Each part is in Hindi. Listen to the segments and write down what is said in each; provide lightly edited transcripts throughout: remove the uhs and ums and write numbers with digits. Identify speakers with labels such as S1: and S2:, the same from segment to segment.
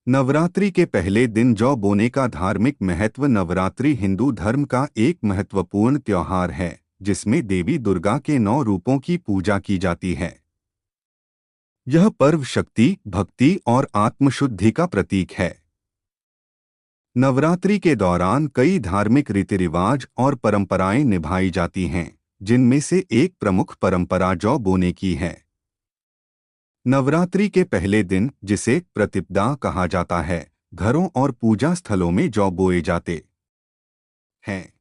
S1: नवरात्रि के पहले दिन जौ बोने का धार्मिक महत्व। नवरात्रि हिंदू धर्म का एक महत्वपूर्ण त्योहार है जिसमें देवी दुर्गा के 9 रूपों की पूजा की जाती है। यह पर्व शक्ति, भक्ति और आत्मशुद्धि का प्रतीक है। नवरात्रि के दौरान कई धार्मिक रीति रिवाज और परंपराएं निभाई जाती हैं, जिनमें से एक प्रमुख परंपरा जौ बोने की है। नवरात्रि के पहले दिन, जिसे प्रतिपदा कहा जाता है, घरों और पूजा स्थलों में जौ बोए जाते हैं।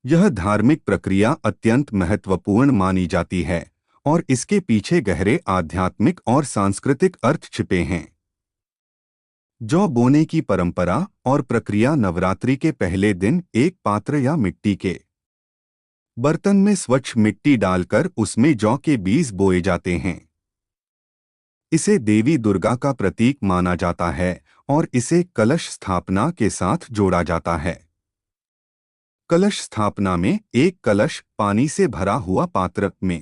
S1: यह धार्मिक प्रक्रिया अत्यंत महत्वपूर्ण मानी जाती है और इसके पीछे गहरे आध्यात्मिक और सांस्कृतिक अर्थ छिपे हैं। जौ बोने की परंपरा और प्रक्रिया। नवरात्रि के पहले दिन एक पात्र या मिट्टी के बर्तन में स्वच्छ मिट्टी डालकर उसमें जौ के बीज बोए जाते हैं। इसे देवी दुर्गा का प्रतीक माना जाता है और इसे कलश स्थापना के साथ जोड़ा जाता है। कलश स्थापना में एक कलश पानी से भरा हुआ पात्र में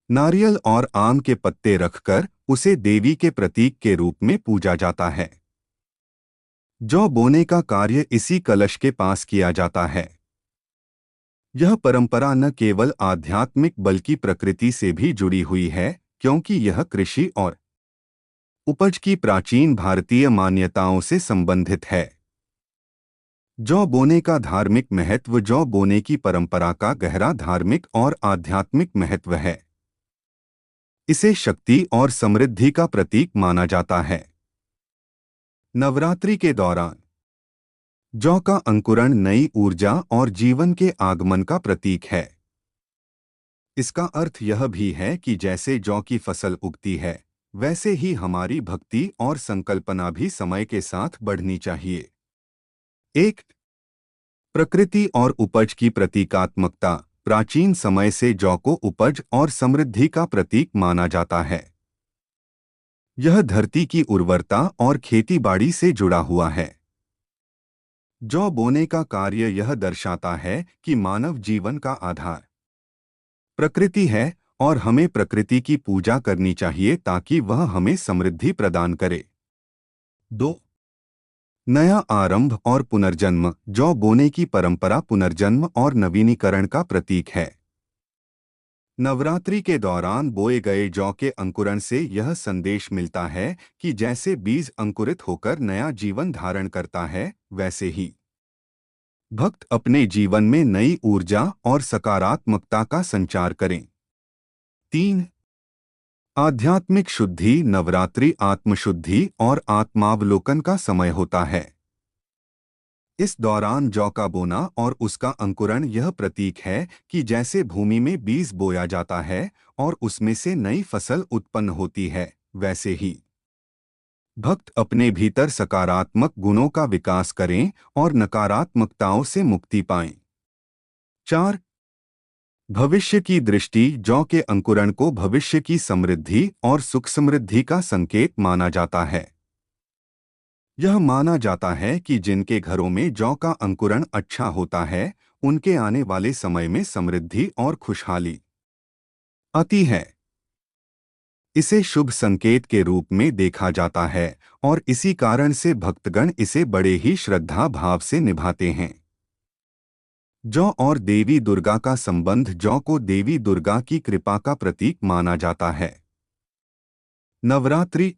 S1: नारियल और आम के पत्ते रखकर उसे देवी के प्रतीक के रूप में पूजा जाता है। जौ बोने का कार्य इसी कलश के पास किया जाता है। यह परंपरा न केवल आध्यात्मिक बल्कि प्रकृति से भी जुड़ी हुई है, क्योंकि यह कृषि और उपज की प्राचीन भारतीय मान्यताओं से संबंधित है। जौ बोने का धार्मिक महत्व। जौ बोने की परंपरा का गहरा धार्मिक और आध्यात्मिक महत्व है। इसे शक्ति और समृद्धि का प्रतीक माना जाता है। नवरात्रि के दौरान जौ का अंकुरण नई ऊर्जा और जीवन के आगमन का प्रतीक है। इसका अर्थ यह भी है कि जैसे जौ की फसल उगती है, वैसे ही हमारी भक्ति और संकल्पना भी समय के साथ बढ़नी चाहिए। एक, प्रकृति और उपज की प्रतीकात्मकता। प्राचीन समय से जौ को उपज और समृद्धि का प्रतीक माना जाता है। यह धरती की उर्वरता और खेतीबाड़ी से जुड़ा हुआ है। जौ बोने का कार्य यह दर्शाता है कि मानव जीवन का आधार प्रकृति है और हमें प्रकृति की पूजा करनी चाहिए ताकि वह हमें समृद्धि प्रदान करे। 2, नया आरंभ और पुनर्जन्म। जौ बोने की परंपरा पुनर्जन्म और नवीनीकरण का प्रतीक है। नवरात्रि के दौरान बोए गए जौ के अंकुरण से यह संदेश मिलता है कि जैसे बीज अंकुरित होकर नया जीवन धारण करता है, वैसे ही भक्त अपने जीवन में नई ऊर्जा और सकारात्मकता का संचार करें। 3, आध्यात्मिक शुद्धि। नवरात्रि आत्मशुद्धि और आत्मावलोकन का समय होता है। इस दौरान जौ का बोना और उसका अंकुरण यह प्रतीक है कि जैसे भूमि में बीज बोया जाता है और उसमें से नई फसल उत्पन्न होती है, वैसे ही भक्त अपने भीतर सकारात्मक गुणों का विकास करें और नकारात्मकताओं से मुक्ति पाएं। 4, भविष्य की दृष्टि। जौ के अंकुरण को भविष्य की समृद्धि और सुख समृद्धि का संकेत माना जाता है। यह माना जाता है कि जिनके घरों में जौ का अंकुरण अच्छा होता है, उनके आने वाले समय में समृद्धि और खुशहाली आती है। इसे शुभ संकेत के रूप में देखा जाता है और इसी कारण से भक्तगण इसे बड़े ही श्रद्धा भाव से निभाते हैं। जौ और देवी दुर्गा का संबंध। जौ को देवी दुर्गा की कृपा का प्रतीक माना जाता है। नवरात्रि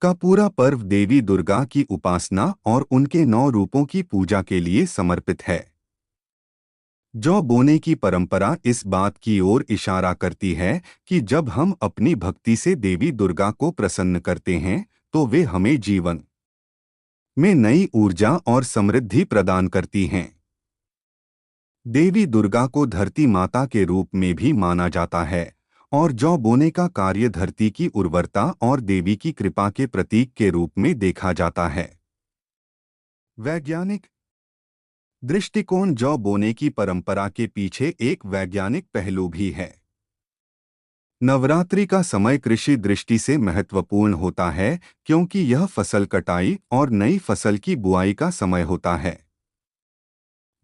S1: का पूरा पर्व देवी दुर्गा की उपासना और उनके 9 रूपों की पूजा के लिए समर्पित है। जौ बोने की परंपरा इस बात की ओर इशारा करती है कि जब हम अपनी भक्ति से देवी दुर्गा को प्रसन्न करते हैं, तो वे हमें जीवन में नई ऊर्जा और समृद्धि प्रदान करती हैं। देवी दुर्गा को धरती माता के रूप में भी माना जाता है और जौ बोने का कार्य धरती की उर्वरता और देवी की कृपा के प्रतीक के रूप में देखा जाता है। वैज्ञानिक दृष्टिकोण। जौ बोने की परंपरा के पीछे एक वैज्ञानिक पहलू भी है। नवरात्रि का समय कृषि दृष्टि से महत्वपूर्ण होता है, क्योंकि यह फसल कटाई और नई फसल की बुआई का समय होता है।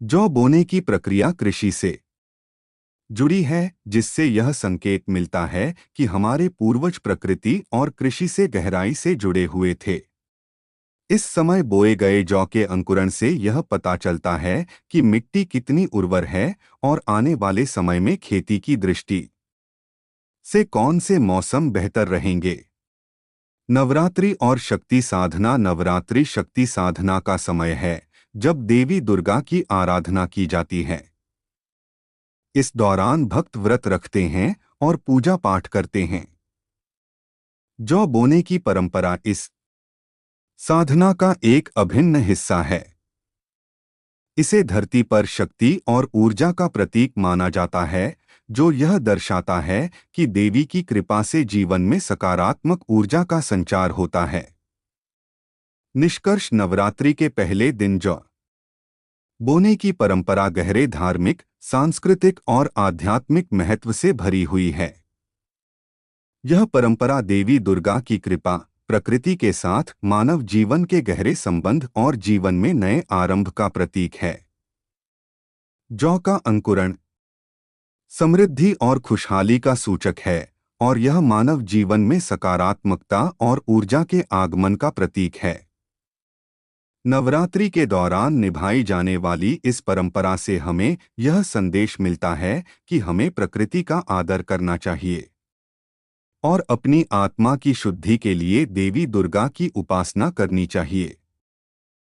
S1: जौ बोने की प्रक्रिया कृषि से जुड़ी है, जिससे यह संकेत मिलता है कि हमारे पूर्वज प्रकृति और कृषि से गहराई से जुड़े हुए थे। इस समय बोए गए जौ के अंकुरण से यह पता चलता है कि मिट्टी कितनी उर्वर है और आने वाले समय में खेती की दृष्टि से कौन से मौसम बेहतर रहेंगे। नवरात्रि और शक्ति साधना। नवरात्रि शक्ति साधना का समय है, जब देवी दुर्गा की आराधना की जाती है। इस दौरान भक्त व्रत रखते हैं और पूजा पाठ करते हैं। जौ बोने की परंपरा इस साधना का एक अभिन्न हिस्सा है। इसे धरती पर शक्ति और ऊर्जा का प्रतीक माना जाता है, जो यह दर्शाता है कि देवी की कृपा से जीवन में सकारात्मक ऊर्जा का संचार होता है। निष्कर्ष, नवरात्रि के पहले दिन जौ बोने की परंपरा गहरे धार्मिक, सांस्कृतिक और आध्यात्मिक महत्व से भरी हुई है। यह परंपरा देवी दुर्गा की कृपा, प्रकृति के साथ मानव जीवन के गहरे संबंध और जीवन में नए आरंभ का प्रतीक है। जौ का अंकुरण समृद्धि और खुशहाली का सूचक है और यह मानव जीवन में सकारात्मकता और ऊर्जा के आगमन का प्रतीक है। नवरात्रि के दौरान निभाई जाने वाली इस परंपरा से हमें यह संदेश मिलता है कि हमें प्रकृति का आदर करना चाहिए और अपनी आत्मा की शुद्धि के लिए देवी दुर्गा की उपासना करनी चाहिए।